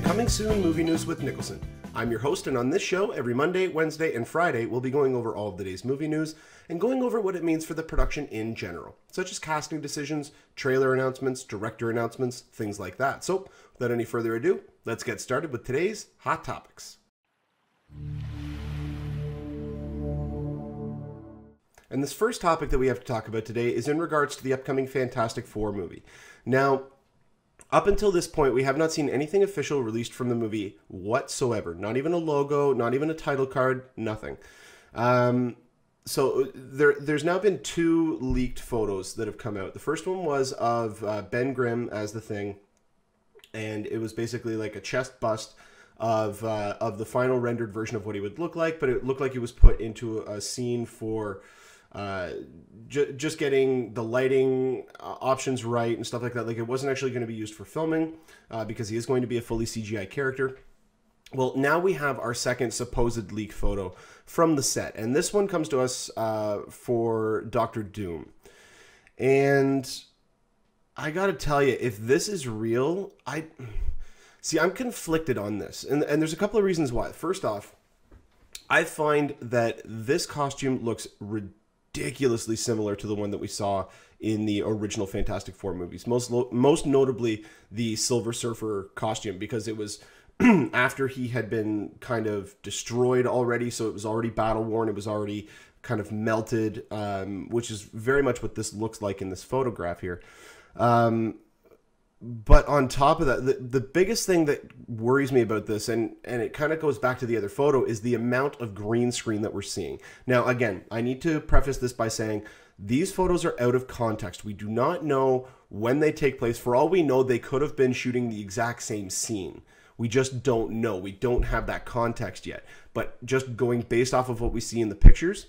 Coming soon, movie news with Niklsun. I'm your host, and on this show, every Monday, Wednesday, and Friday, we'll be going over all of the day's movie news and going over what it means for the production in general, such as casting decisions, trailer announcements, director announcements, things like that. So, without any further ado, let's get started with today's Hot Topics. And this first topic that we have to talk about today is in regards to the upcoming Fantastic Four movie. Now, up until this point, we have not seen anything official released from the movie whatsoever. Not even a logo, not even a title card, nothing. So there's now been two leaked photos that have come out. The first one was of Ben Grimm as the Thing, and it was basically like a chest bust of the final rendered version of what he would look like, but it looked like he was put into a scene for just getting the lighting options right and stuff like that. Like, it wasn't actually going to be used for filming because he is going to be a fully CGI character. Well, now we have our second supposed leak photo from the set, and this one comes to us for Doctor Doom. And I gotta tell you, if this is real, I'm conflicted on this, and there's a couple of reasons why. First off, I find that this costume looks ridiculously similar to the one that we saw in the original Fantastic Four movies. Most notably the Silver Surfer costume, because it was after he had been kind of destroyed already, so it was already battle worn, it was already kind of melted, which is very much what this looks like in this photograph here. But on top of that, the biggest thing that worries me about this, and it kind of goes back to the other photo, is the amount of green screen that we're seeing. Now, again, I need to preface this by saying these photos are out of context. We do not know when they take place. For all we know, they could have been shooting the exact same scene. We just don't know. We don't have that context yet. But just going based off of what we see in the pictures,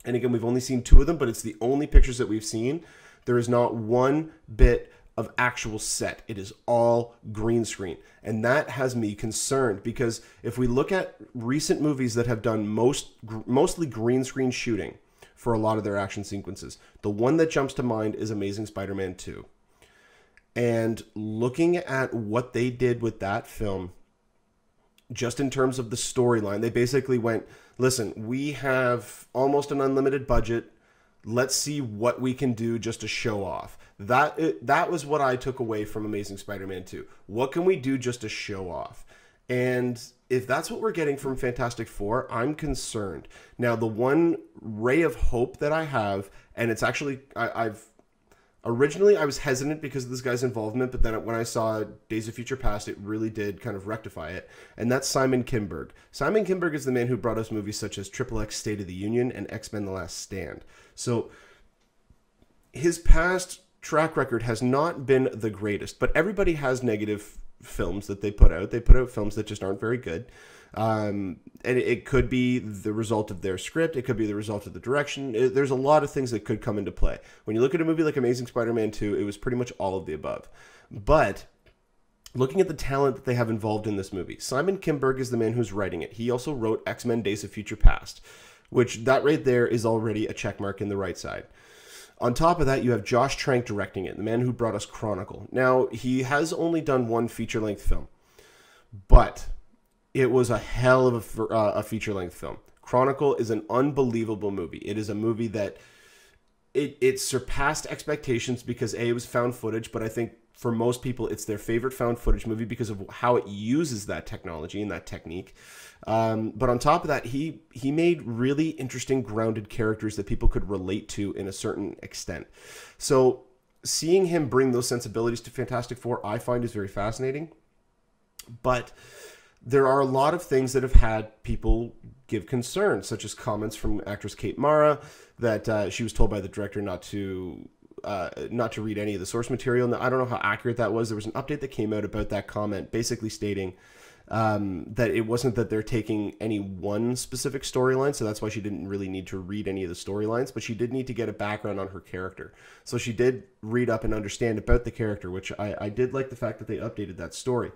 and again, we've only seen two of them, but it's the only pictures that we've seen. There is not one bit of actual set. It is all green screen. And that has me concerned, because if we look at recent movies that have done mostly green screen shooting for a lot of their action sequences, the one that jumps to mind is Amazing Spider-Man 2. And looking at what they did with that film, just in terms of the storyline, they basically went, listen, we have almost an unlimited budget. Let's see what we can do just to show off. That was what I took away from Amazing Spider-Man 2. What can we do just to show off? And if that's what we're getting from Fantastic Four, I'm concerned. Now, the one ray of hope that I have, and it's actually, originally I was hesitant because of this guy's involvement, but then when I saw Days of Future Past, it really did kind of rectify it, and that's Simon Kinberg. Simon Kinberg is the man who brought us movies such as XXX State of the Union and X-Men The Last Stand. So his past track record has not been the greatest, but everybody has negative films that they put out. They put out films that just aren't very good. And it could be the result of their script. It could be the result of the direction. There's a lot of things that could come into play. When you look at a movie like Amazing Spider-Man 2, it was pretty much all of the above. But looking at the talent that they have involved in this movie, Simon Kinberg is the man who's writing it. He also wrote X-Men Days of Future Past, which that right there is already a check mark in the right side. On top of that, you have Josh Trank directing it, the man who brought us Chronicle. Now, he has only done one feature-length film, but it was a hell of a feature-length film. Chronicle is an unbelievable movie. It is a movie that it surpassed expectations because, A, it was found footage, but I think for most people it's their favorite found footage movie because of how it uses that technology and that technique. But on top of that, he made really interesting, grounded characters that people could relate to in a certain extent. So seeing him bring those sensibilities to Fantastic Four, I find is very fascinating. But there are a lot of things that have had people give concern, such as comments from actress Kate Mara that she was told by the director not to read any of the source material. Now, I don't know how accurate that was. There was an update that came out about that comment, basically stating that it wasn't that they're taking any one specific storyline, so that's why she didn't really need to read any of the storylines, but she did need to get a background on her character. So she did read up and understand about the character, which I did like the fact that they updated that story.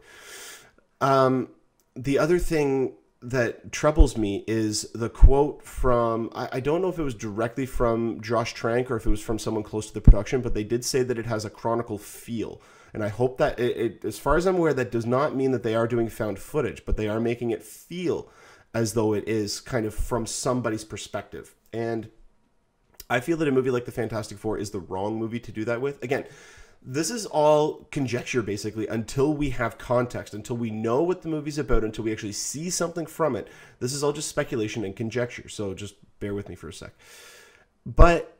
The other thing that troubles me is the quote from, I don't know if it was directly from Josh Trank or if it was from someone close to the production, but they did say that it has a Chronicle feel. And I hope that as far as I'm aware, that does not mean that they are doing found footage, but they are making it feel as though it is kind of from somebody's perspective. And I feel that a movie like The Fantastic Four is the wrong movie to do that with. Again, this is all conjecture, basically, until we have context, until we know what the movie's about, until we actually see something from it. This is all just speculation and conjecture, so just bear with me for a sec. But,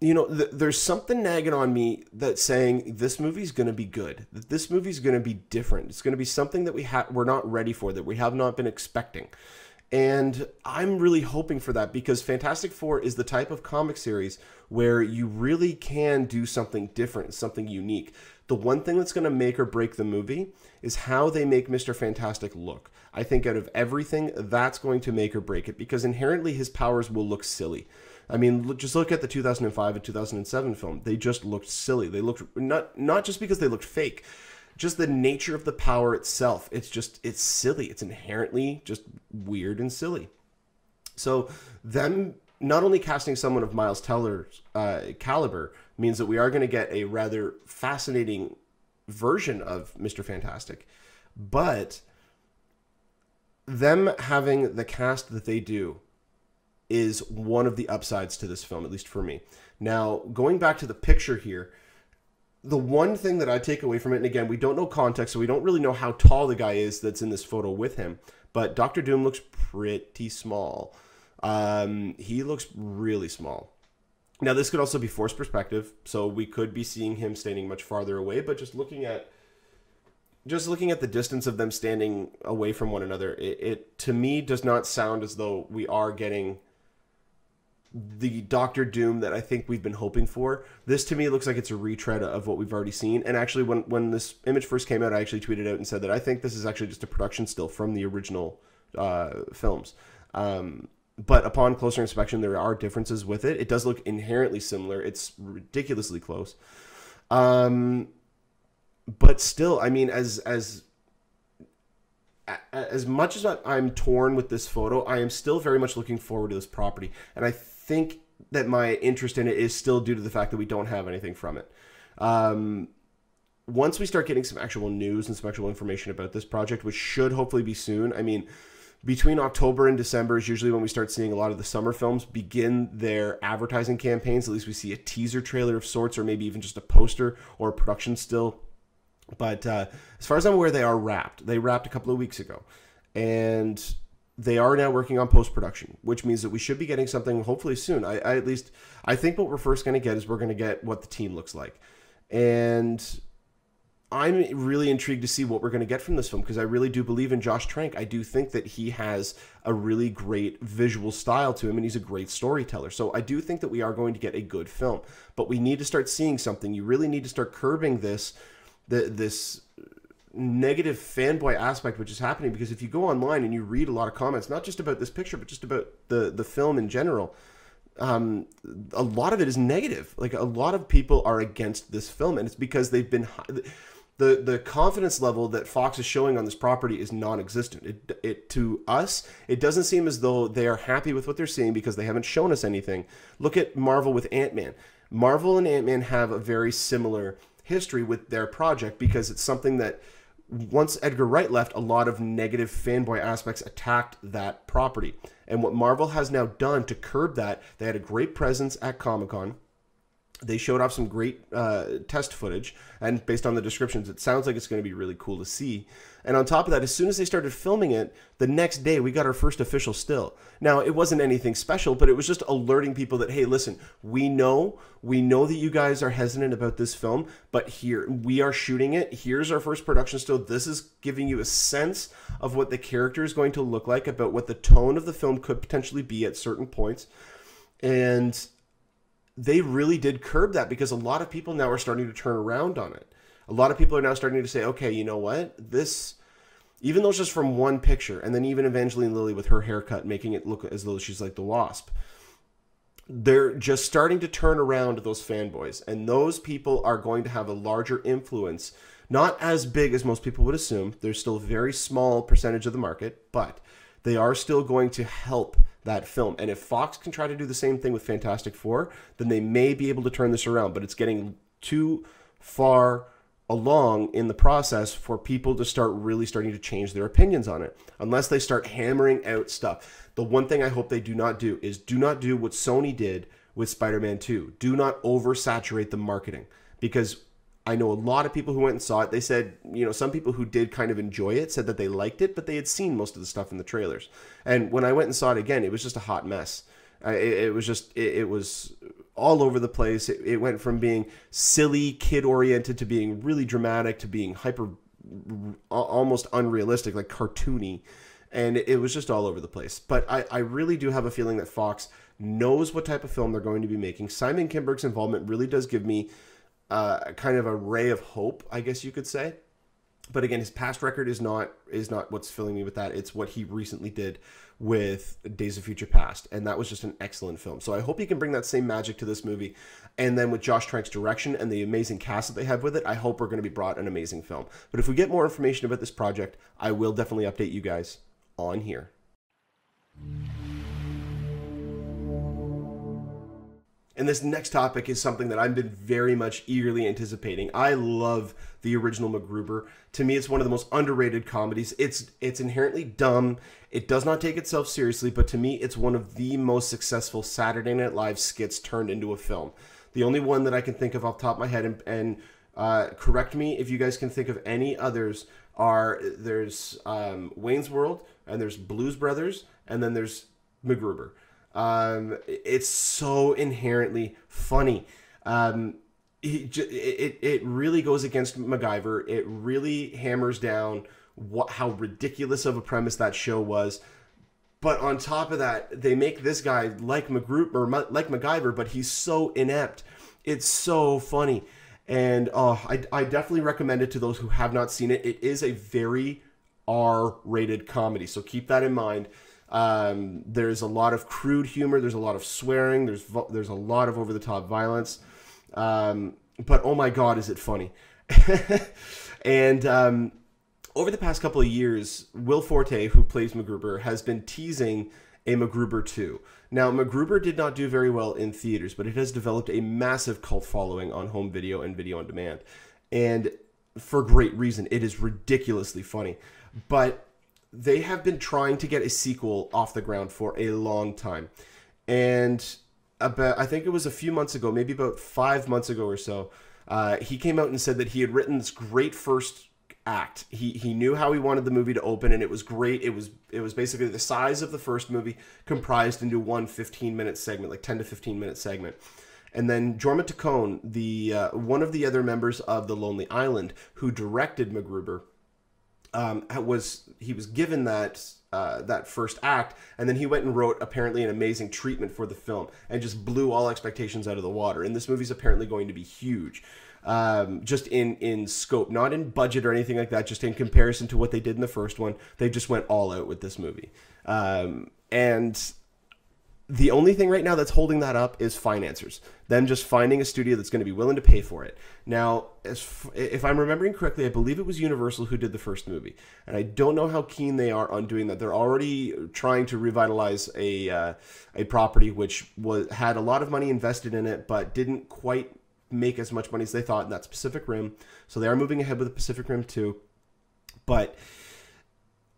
you know, there's something nagging on me that's saying this movie's going to be good, that this movie's going to be different. It's going to be something that we're not ready for, that we have not been expecting. And I'm really hoping for that, because Fantastic Four is the type of comic series where you really can do something different, something unique. The one thing that's going to make or break the movie is how they make Mr. Fantastic look. I think out of everything, that's going to make or break it, because inherently his powers will look silly. I mean, just look at the 2005 and 2007 film. They just looked silly. They looked, not just because they looked fake, just the nature of the power itself. It's silly. It's inherently just weird and silly. So them not only casting someone of Miles Teller's caliber means that we are going to get a rather fascinating version of Mr. Fantastic, but them having the cast that they do is one of the upsides to this film, at least for me. Now, going back to the picture here, the one thing that I take away from it, and again, we don't know context, so we don't really know how tall the guy is that's in this photo with him, but Dr. Doom looks pretty small. He looks really small. Now, this could also be forced perspective, so we could be seeing him standing much farther away, but just looking at the distance of them standing away from one another, it to me does not sound as though we are getting the Doctor Doom that I think we've been hoping for. This to me looks like it's a retread of what we've already seen. And actually, when this image first came out, I actually tweeted out and said that I think this is actually just a production still from the original films. But upon closer inspection, there are differences with it. It does look inherently similar. It's ridiculously close. But still, I mean, as much as I'm torn with this photo, I am still very much looking forward to this property. And I think that my interest in it is still due to the fact that we don't have anything from it. Once we start getting some actual news and some actual information about this project, which should hopefully be soon, I mean, between October and December is usually when we start seeing a lot of the summer films begin their advertising campaigns. At least we see a teaser trailer of sorts, or maybe even just a poster or a production still. But as far as I'm aware, they are wrapped. They wrapped a couple of weeks ago. And they are now working on post-production, which means that we should be getting something hopefully soon. I think what we're first going to get is we're going to get what the team looks like. And I'm really intrigued to see what we're going to get from this film, because I really do believe in Josh Trank. I do think that he has a really great visual style to him, and he's a great storyteller. So I do think that we are going to get a good film. But we need to start seeing something. You really need to start curbing this negative fanboy aspect which is happening, because if you go online and you read a lot of comments, not just about this picture but just about the film in general, a lot of it is negative. Like, a lot of people are against this film, and it's because they've been the confidence level that Fox is showing on this property is non-existent. It to us, it doesn't seem as though they are happy with what they're seeing, because they haven't shown us anything. Look at Marvel with Ant-Man. Marvel and Ant-Man have a very similar history with their project, because it's something that once Edgar Wright left, a lot of negative fanboy aspects attacked that property. And what Marvel has now done to curb that, they had a great presence at Comic-Con. They showed off some great test footage, and based on the descriptions, it sounds like it's going to be really cool to see. And on top of that, as soon as they started filming it, the next day we got our first official still. Now, it wasn't anything special, but it was just alerting people that, hey, listen, we know that you guys are hesitant about this film, but here, we are shooting it. Here's our first production still. This is giving you a sense of what the character is going to look like, about what the tone of the film could potentially be at certain points. And they really did curb that, because a lot of people now are starting to turn around on it. A lot of people are now starting to say, okay, you know what? This, even though it's just from one picture, and then even Evangeline Lilly with her haircut making it look as though she's like the Wasp, they're just starting to turn around those fanboys. And those people are going to have a larger influence. Not as big as most people would assume. They're still a very small percentage of the market, but they are still going to help that film. And if Fox can try to do the same thing with Fantastic Four, then they may be able to turn this around. But it's getting too far along in the process for people to start really starting to change their opinions on it, unless they start hammering out stuff. The one thing I hope they do not do is do not do what Sony did with Spider-Man 2. Do not oversaturate the marketing, because I know a lot of people who went and saw it. They said, some people who did kind of enjoy it said that they liked it, but they had seen most of the stuff in the trailers. And when I went and saw it again, it was just a hot mess. It was all over the place. It went from being silly, kid-oriented, to being really dramatic, to being hyper, almost unrealistic, like cartoony. And it was just all over the place. But I really do have a feeling that Fox knows what type of film they're going to be making. Simon Kinberg's involvement really does give me kind of a ray of hope, I guess you could say. But again, his past record is not what's filling me with that. It's what he recently did with Days of Future Past, and that was just an excellent film. So I hope he can bring that same magic to this movie. And then with Josh Trank's direction and the amazing cast that they have with it, I hope we're going to be brought an amazing film. But if we get more information about this project, I will definitely update you guys on here. And this next topic is something that I've been very much eagerly anticipating. I love the original Macgruber. To me, it's one of the most underrated comedies. It's inherently dumb. It does not take itself seriously, but to me, it's one of the most successful Saturday Night Live skits turned into a film. The only one that I can think of off the top of my head, and correct me if you guys can think of any others, there's Wayne's World, and there's Blues Brothers, and then there's Macgruber. It's so inherently funny. It really goes against MacGyver. It really hammers down how ridiculous of a premise that show was. But on top of that, they make this guy like MacGyver, but he's so inept. It's so funny. And I definitely recommend it to those who have not seen it. It is a very R-rated comedy, so keep that in mind. There's a lot of crude humor. There's a lot of swearing. There's a lot of over-the-top violence. But oh my God, is it funny. And over the past couple of years, Will Forte, who plays Macgruber, has been teasing a Macgruber 2. Now, Macgruber did not do very well in theaters, but it has developed a massive cult following on home video and video on demand. And for great reason. It is ridiculously funny. But they have been trying to get a sequel off the ground for a long time. And I think it was a few months ago, maybe about 5 months ago or so, he came out and said that he had written this great first act. He knew how he wanted the movie to open, and it was great. It was basically the size of the first movie comprised into one 15-minute segment, like 10 to 15-minute segment. And then Jorma Taccone, one of the other members of The Lonely Island, who directed Macgruber, he was given that first act, and then he went and wrote apparently an amazing treatment for the film, and just blew all expectations out of the water. And this movie's apparently going to be huge, just in scope, not in budget or anything like that. Just in comparison to what they did in the first one, they just went all out with this movie. And the only thing right now that's holding that up is financiers. Them just finding a studio that's going to be willing to pay for it. Now, if I'm remembering correctly, I believe it was Universal who did the first movie. And I don't know how keen they are on doing that. They're already trying to revitalize a property which had a lot of money invested in it, but didn't quite make as much money as they thought, and that's Pacific Rim. So they are moving ahead with the Pacific Rim 2. But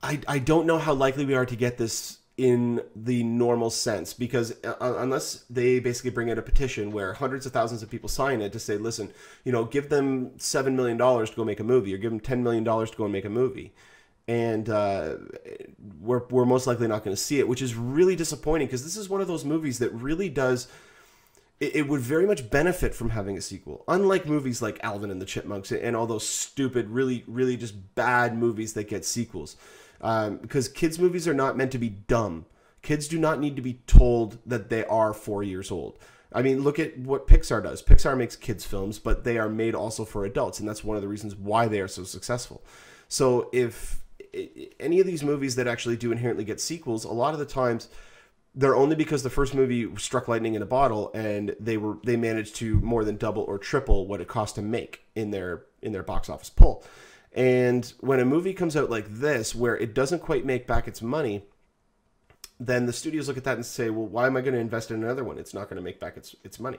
I don't know how likely we are to get this in the normal sense, because unless they basically bring out a petition where hundreds of thousands of people sign it to say, listen, give them $7 million to go make a movie, or give them $10 million to go and make a movie. And we're most likely not going to see it, which is really disappointing, because this is one of those movies that really does... It would very much benefit from having a sequel. Unlike movies like Alvin and the Chipmunks and all those stupid, really, really just bad movies that get sequels. Because kids' movies are not meant to be dumb. Kids do not need to be told that they are 4 years old. I mean, look at what Pixar does. Pixar makes kids' films, but they are made also for adults, and that's one of the reasons why they are so successful. So if any of these movies that actually do inherently get sequels, a lot of the times they're only because the first movie struck lightning in a bottle, and they managed to more than double or triple what it cost to make in their box office pull. And when a movie comes out like this, where it doesn't quite make back its money, then the studios look at that and say, well, why am I going to invest in another one? It's not going to make back its money.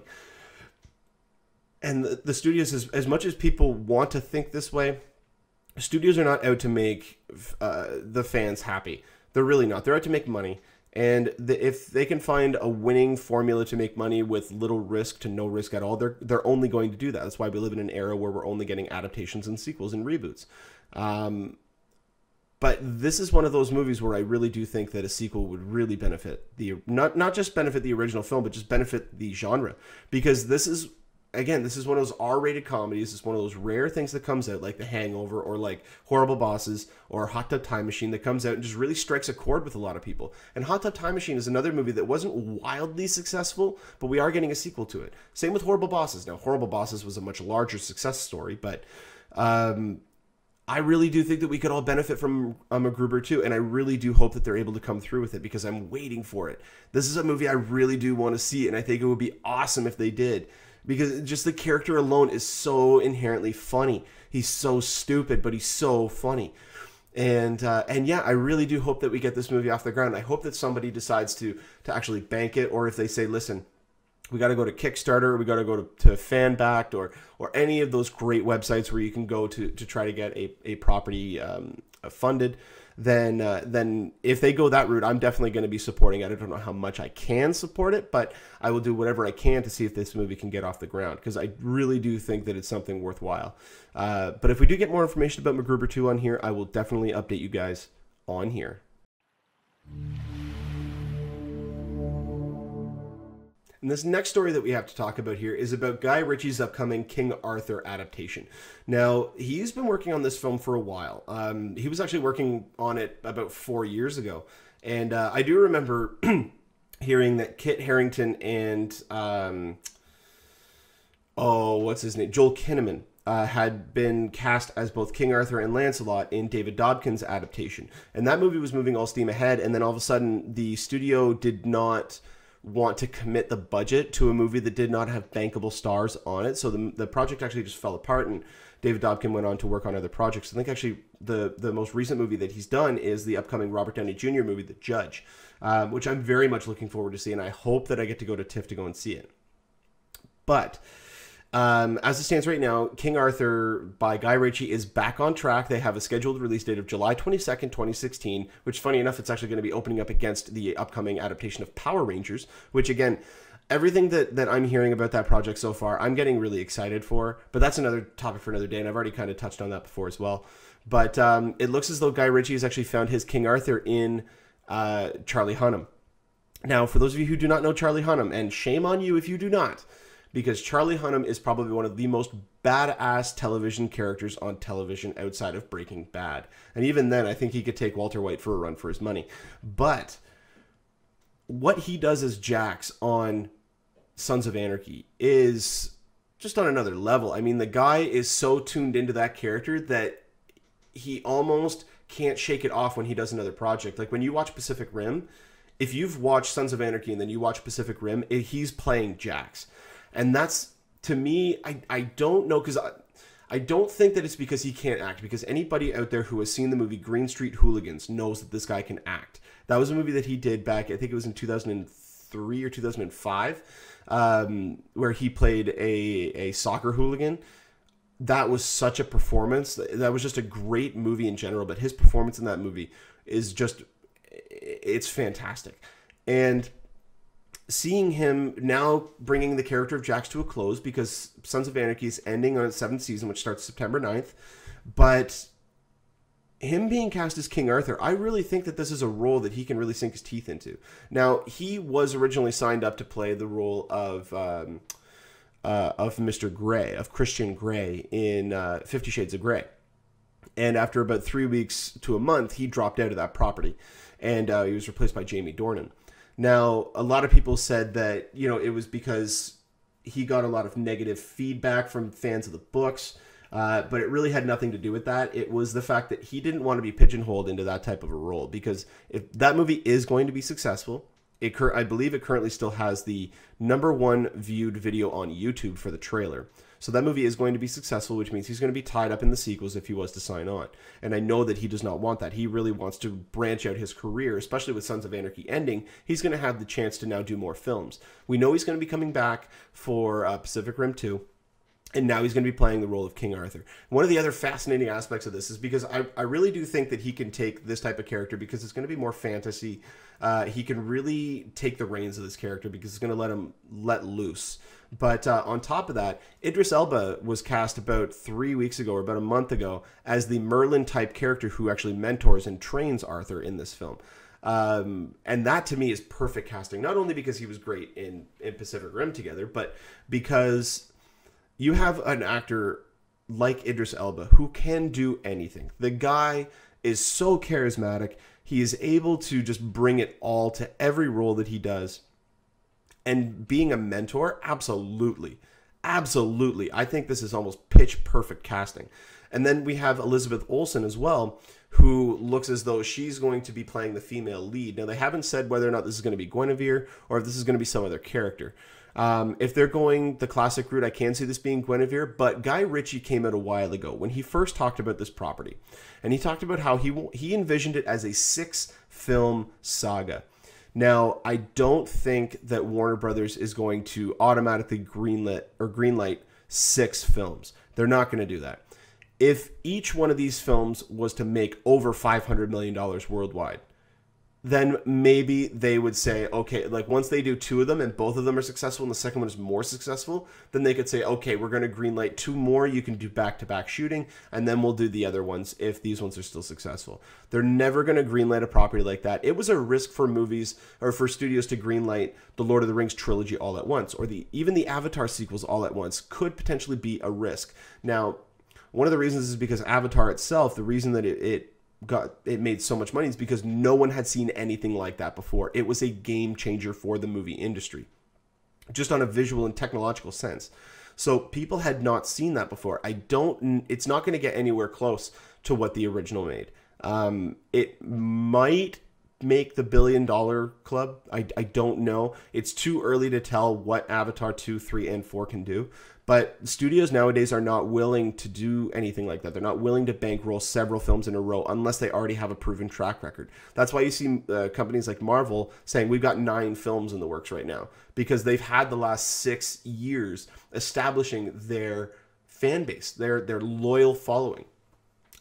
And the studios, as much as people want to think this way, studios are not out to make the fans happy. They're really not. They're out to make money. And if they can find a winning formula to make money with little risk to no risk at all, they're only going to do that. That's why we live in an era where we're only getting adaptations and sequels and reboots. But this is one of those movies where I really do think that a sequel would really benefit not just benefit the original film, but just benefit the genre. Because this is one of those R-rated comedies. It's one of those rare things that comes out, like The Hangover or like Horrible Bosses or Hot Tub Time Machine, that comes out and just really strikes a chord with a lot of people. And Hot Tub Time Machine is another movie that wasn't wildly successful, but we are getting a sequel to it. Same with Horrible Bosses. Now, Horrible Bosses was a much larger success story, but I really do think that we could all benefit from Macgruber too, and I really do hope that they're able to come through with it, because I'm waiting for it. This is a movie I really do want to see, and I think it would be awesome if they did, because just the character alone is so inherently funny. He's so stupid, but he's so funny. And yeah, I really do hope that we get this movie off the ground. I hope that somebody decides to actually bank it, or if they say, listen, we got to go to Kickstarter, we got to go to FanBacked, or any of those great websites where you can go to try to get a property funded. Then if they go that route, I'm definitely going to be supporting it. I don't know how much I can support it, but I will do whatever I can to see if this movie can get off the ground, because I really do think that it's something worthwhile. But if we do get more information about Macgruber 2 on here, I will definitely update you guys on here. And this next story that we have to talk about here is about Guy Ritchie's upcoming King Arthur adaptation. Now, he's been working on this film for a while. He was actually working on it about 4 years ago. And I do remember hearing that Kit Harington and, what's his name? Joel Kinnaman had been cast as both King Arthur and Lancelot in David Dobkin's adaptation. And that movie was moving all steam ahead. And then all of a sudden, the studio did not want to commit the budget to a movie that did not have bankable stars on it. So the project actually just fell apart, and David Dobkin went on to work on other projects. I think actually the most recent movie that he's done is the upcoming Robert Downey Jr. movie, The Judge, which I'm very much looking forward to see, and I hope that I get to go to TIFF to go and see it. But as it stands right now, King Arthur by Guy Ritchie is back on track. They have a scheduled release date of July 22nd, 2016, which, funny enough, it's actually going to be opening up against the upcoming adaptation of Power Rangers, which, again, everything that I'm hearing about that project so far, I'm getting really excited for. But that's another topic for another day, and I've already kind of touched on that before as well. But it looks as though Guy Ritchie has actually found his King Arthur in Charlie Hunnam. Now, for those of you who do not know Charlie Hunnam, and shame on you if you do not, because Charlie Hunnam is probably one of the most badass television characters on television outside of Breaking Bad. And even then, I think he could take Walter White for a run for his money. But what he does as Jax on Sons of Anarchy is just on another level. I mean, the guy is so tuned into that character that he almost can't shake it off when he does another project. Like when you watch Pacific Rim, if you've watched Sons of Anarchy and then you watch Pacific Rim, he's playing Jax. And that's, to me, I don't know, because I don't think that it's because he can't act, because anybody out there who has seen the movie Green Street Hooligans knows that this guy can act. That was a movie that he did back, I think it was in 2003 or 2005, where he played a soccer hooligan. That was such a performance. That was just a great movie in general, but his performance in that movie is just, it's fantastic. And seeing him now bringing the character of Jax to a close, because Sons of Anarchy is ending on its 7th season, which starts September 9th. But him being cast as King Arthur, I really think that this is a role that he can really sink his teeth into. Now, he was originally signed up to play the role of Mr. Grey, of Christian Grey in 50 Shades of Grey. And after about 3 weeks to a month, he dropped out of that property, and he was replaced by Jamie Dornan. Now, a lot of people said that, you know, it was because he got a lot of negative feedback from fans of the books, but it really had nothing to do with that. It was the fact that he didn't want to be pigeonholed into that type of a role, because if that movie is going to be successful, I believe it currently still has the #1 viewed video on YouTube for the trailer. So that movie is going to be successful, which means he's going to be tied up in the sequels if he was to sign on. And I know that he does not want that. He really wants to branch out his career, especially with Sons of Anarchy ending. He's going to have the chance to now do more films. We know he's going to be coming back for Pacific Rim 2. And now he's going to be playing the role of King Arthur. One of the other fascinating aspects of this is because I really do think that he can take this type of character because it's going to be more fantasy. He can really take the reins of this character because it's going to let him let loose. But on top of that, Idris Elba was cast about 3 weeks ago or about a month ago as the Merlin-type character who actually mentors and trains Arthur in this film. And that to me is perfect casting, not only because he was great in Pacific Rim together, but because you have an actor like Idris Elba who can do anything. The guy is so charismatic. He is able to just bring it all to every role that he does. And being a mentor, absolutely. Absolutely. I think this is almost pitch perfect casting. And then we have Elizabeth Olsen as well, who looks as though she's going to be playing the female lead. Now, they haven't said whether or not this is going to be Guinevere or if this is going to be some other character. If they're going the classic route, I can see this being Guinevere, but Guy Ritchie came out a while ago when he first talked about this property. And he talked about how he envisioned it as a 6-film saga. Now, I don't think that Warner Brothers is going to automatically greenlight 6 films. They're not going to do that. If each one of these films was to make over $500 million worldwide, then maybe they would say, okay, like once they do 2 of them and both of them are successful and the second one is more successful, then they could say, okay, we're going to greenlight 2 more. You can do back-to-back shooting, and then we'll do the other ones if these ones are still successful. They're never going to greenlight a property like that. It was a risk for movies or for studios to greenlight the Lord of the Rings trilogy all at once, or even the Avatar sequels all at once could potentially be a risk. Now, one of the reasons is because Avatar itself, the reason that it made so much money is because no one had seen anything like that before. It was a game changer for the movie industry, just on a visual and technological sense. So people had not seen that before. It's not going to get anywhere close to what the original made. It might make the $1 billion club. I don't know. It's too early to tell what Avatar 2, 3, and 4 can do. But studios nowadays are not willing to do anything like that. They're not willing to bankroll several films in a row unless they already have a proven track record. That's why you see companies like Marvel saying we've got 9 films in the works right now, because they've had the last 6 years establishing their fan base, their loyal following.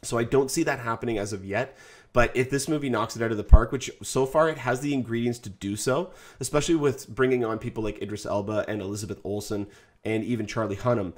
So I don't see that happening as of yet. But if this movie knocks it out of the park, which so far it has the ingredients to do so, especially with bringing on people like Idris Elba and Elizabeth Olsen and even Charlie Hunnam,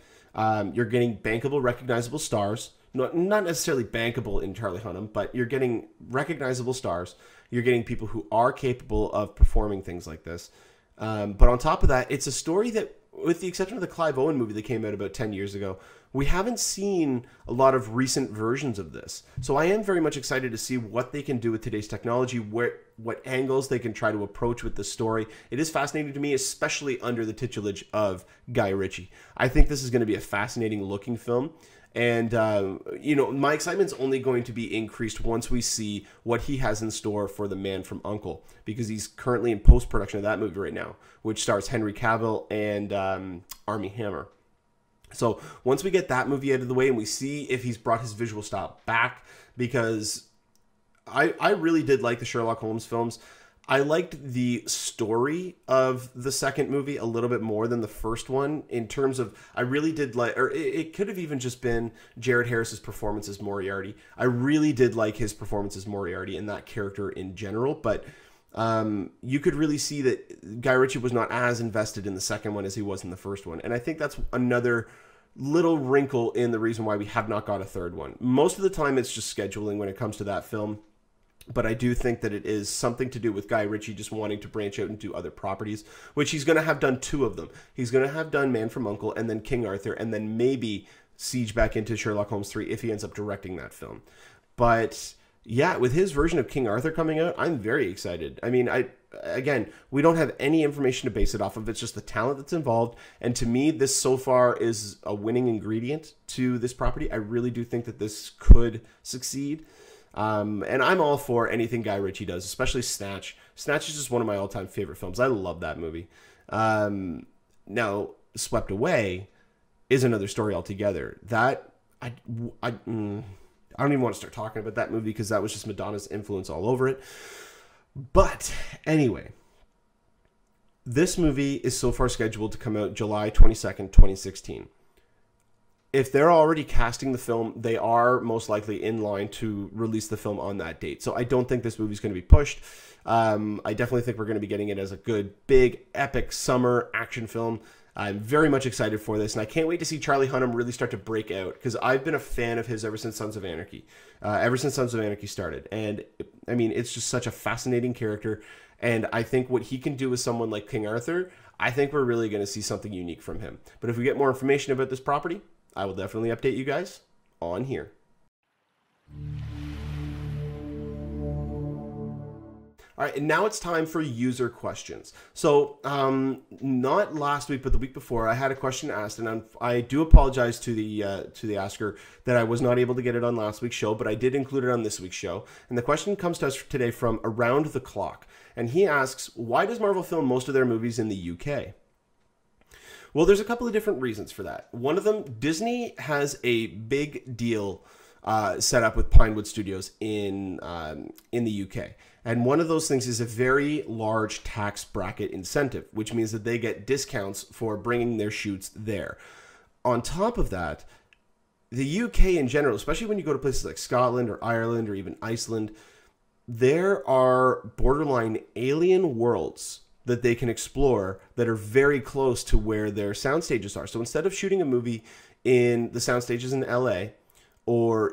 you're getting bankable, recognizable stars. Not necessarily bankable in Charlie Hunnam, but you're getting recognizable stars. You're getting people who are capable of performing things like this. But on top of that, it's a story that, with the exception of the Clive Owen movie that came out about 10 years ago, we haven't seen a lot of recent versions of this. So I am very much excited to see what they can do with today's technology, what angles they can try to approach with the story. It is fascinating to me, especially under the tutelage of Guy Ritchie. I think this is going to be a fascinating looking film. And, you know, my excitement's only going to be increased once we see what he has in store for The Man from U.N.C.L.E., because he's currently in post-production of that movie right now, which stars Henry Cavill and Armie Hammer. So once we get that movie out of the way and we see if he's brought his visual style back, because I really did like the Sherlock Holmes films. I liked the story of the second movie a little bit more than the first one, in terms of, I really did like, or it could have even just been Jared Harris's performance as Moriarty. I really did like his performance as Moriarty and that character in general, but you could really see that Guy Ritchie was not as invested in the second one as he was in the first one. And I think that's another little wrinkle in the reason why we have not got a third one. Most of the time it's just scheduling when it comes to that film. But I do think that it is something to do with Guy Ritchie just wanting to branch out and do other properties, which he's going to have done 2 of them. He's going to have done Man from U.N.C.L.E. and then King Arthur, and then maybe siege back into Sherlock Holmes 3 if he ends up directing that film. But yeah, with his version of King Arthur coming out, I'm very excited. I mean, again, we don't have any information to base it off of. It's just the talent that's involved. And to me, this so far is a winning ingredient to this property. I really do think that this could succeed. And I'm all for anything Guy Ritchie does, especially Snatch. Snatch is just one of my all-time favorite films. I love that movie. Now, Swept Away is another story altogether. That I don't even want to start talking about that movie because that was just Madonna's influence all over it. But anyway, this movie is so far scheduled to come out July 22nd, 2016. if they're already casting the film, they are most likely in line to release the film on that date. So I don't think this movie's going to be pushed. I definitely think we're going to be getting it as a good, big, epic summer action film. I'm very much excited for this, and I can't wait to see Charlie Hunnam really start to break out, because I've been a fan of his ever since Sons of Anarchy. Ever since Sons of Anarchy started. And, I mean, it's just such a fascinating character, and I think what he can do with someone like King Arthur, I think we're really going to see something unique from him. But if we get more information about this property, I will definitely update you guys on here. All right, and now it's time for user questions. So, not last week, but the week before, I had a question asked, and I do apologize to the asker that I was not able to get it on last week's show, but I did include it on this week's show. And the question comes to us today from Around the Clock, and he asks, why does Marvel film most of their movies in the UK? Well, there's a couple of different reasons for that. One of them, Disney has a big deal set up with Pinewood Studios in the UK. And one of those things is a very large tax bracket incentive, which means that they get discounts for bringing their shoots there. On top of that, the UK in general, especially when you go to places like Scotland or Ireland or even Iceland, there are borderline alien worlds that they can explore that are very close to where their sound stages are. So instead of shooting a movie in the sound stages in LA or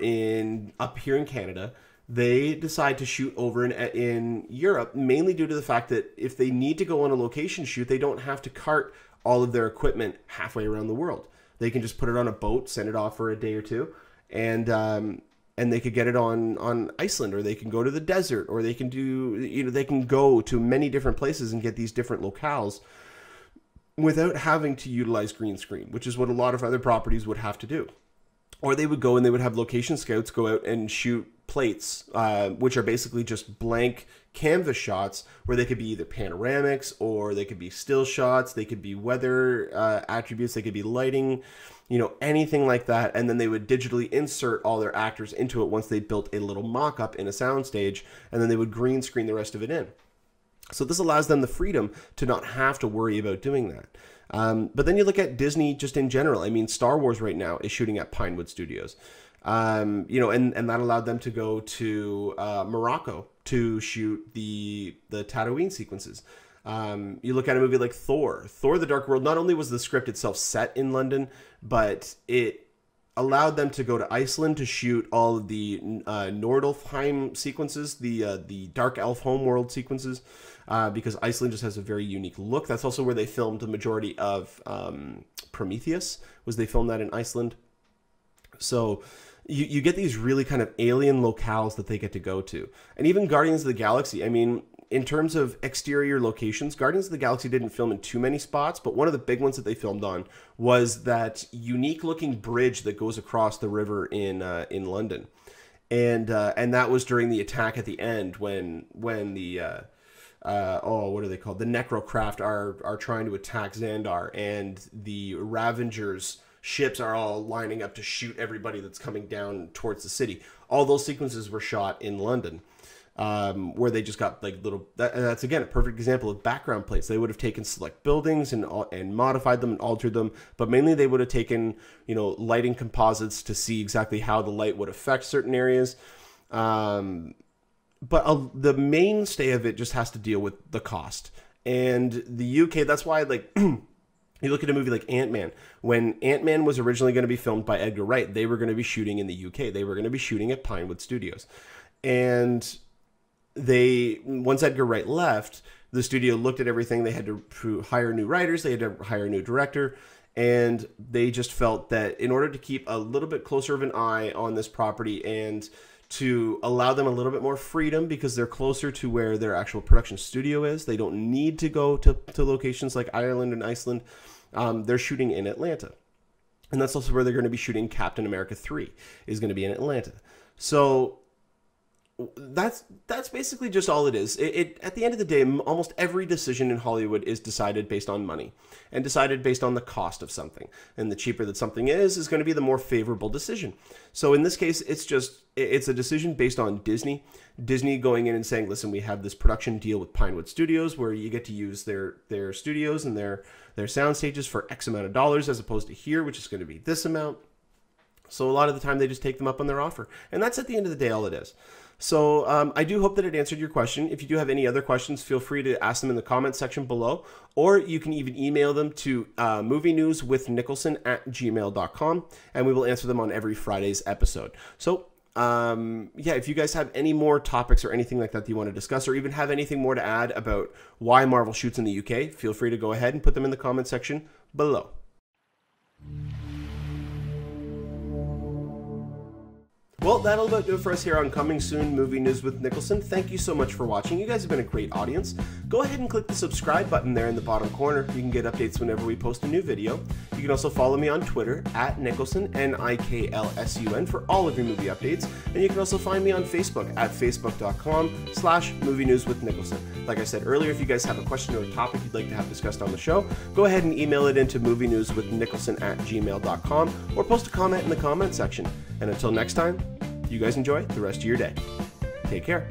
up here in Canada, they decide to shoot over in Europe, mainly due to the fact that if they need to go on a location shoot, they don't have to cart all of their equipment halfway around the world. They can just put it on a boat, send it off for a day or two, and they could get it on Iceland, or they can go to the desert, or they can they can go to many different places and get these different locales without having to utilize green screen, which is what a lot of other properties would have to do. Or they would go and they would have location scouts go out and shoot plates, which are basically just blank canvas shots where they could be either panoramics or they could be still shots, they could be weather attributes, they could be lighting, anything like that. And then they would digitally insert all their actors into it once they built a little mock-up in a soundstage, and then they would green screen the rest of it in. So this allows them the freedom to not have to worry about doing that. But then you look at Disney just in general. I mean, Star Wars right now is shooting at Pinewood Studios. And that allowed them to go to Morocco to shoot the Tatooine sequences. You look at a movie like Thor the Dark World, not only was the script itself set in London, but it allowed them to go to Iceland to shoot all of the Nordalfheim sequences, the Dark Elf homeworld sequences, because Iceland just has a very unique look. That's also where they filmed the majority of Prometheus, was they filmed that in Iceland. So you get these really kind of alien locales that they get to go to. And even Guardians of the Galaxy, I mean, in terms of exterior locations, Guardians of the Galaxy didn't film in too many spots, but one of the big ones that they filmed on was that unique looking bridge that goes across the river in London. And that was during the attack at the end when the what are they called? The Necrocraft are trying to attack Xandar, and the Ravengers ships are all lining up to shoot everybody that's coming down towards the city. All those sequences were shot in London, where they just got like little. That's again a perfect example of background plates. They would have taken select buildings and modified them and altered them, but mainly they would have taken lighting composites to see exactly how the light would affect certain areas. But the mainstay of it just has to deal with the cost. And the UK, that's why, like, you look at a movie like Ant-Man. When Ant-Man was originally going to be filmed by Edgar Wright, they were going to be shooting in the UK. They were going to be shooting at Pinewood Studios. And once Edgar Wright left, the studio looked at everything. They had to hire new writers. They had to hire a new director. And they just felt that in order to keep a little bit closer of an eye on this property and to allow them a little bit more freedom, because they're closer to where their actual production studio is. They don't need to go to locations like Ireland and Iceland. They're shooting in Atlanta. And that's also where they're going to be shooting Captain America 3, is going to be in Atlanta. So that's basically just all it is. At the end of the day, almost every decision in Hollywood is decided based on money and decided based on the cost of something. And the cheaper that something is going to be the more favorable decision. So in this case, it's a decision based on Disney. Disney going in and saying, listen, we have this production deal with Pinewood Studios where you get to use their studios and their sound stages for X amount of dollars, as opposed to here, which is going to be this amount. So a lot of the time they just take them up on their offer. And that's at the end of the day all it is. So I do hope that it answered your question. If you do have any other questions, feel free to ask them in the comments section below, or you can even email them to movienewswithniklsun@gmail.com, and we will answer them on every Friday's episode. So yeah, if you guys have any more topics or anything like that you want to discuss, or even have anything more to add about why Marvel shoots in the UK, feel free to go ahead and put them in the comment section below. Well, that'll about do it for us here on Coming Soon Movie News with Niklsun. Thank you so much for watching. You guys have been a great audience. Go ahead and click the subscribe button there in the bottom corner. You can get updates whenever we post a new video. You can also follow me on Twitter at Niklsun, Niklsun, for all of your movie updates. And you can also find me on Facebook at facebook.com/Movie News with Niklsun. Like I said earlier, if you guys have a question or a topic you'd like to have discussed on the show, go ahead and email it into movienewswithniklsun@gmail.com, or post a comment in the comment section. And until next time, you guys enjoy the rest of your day. Take care.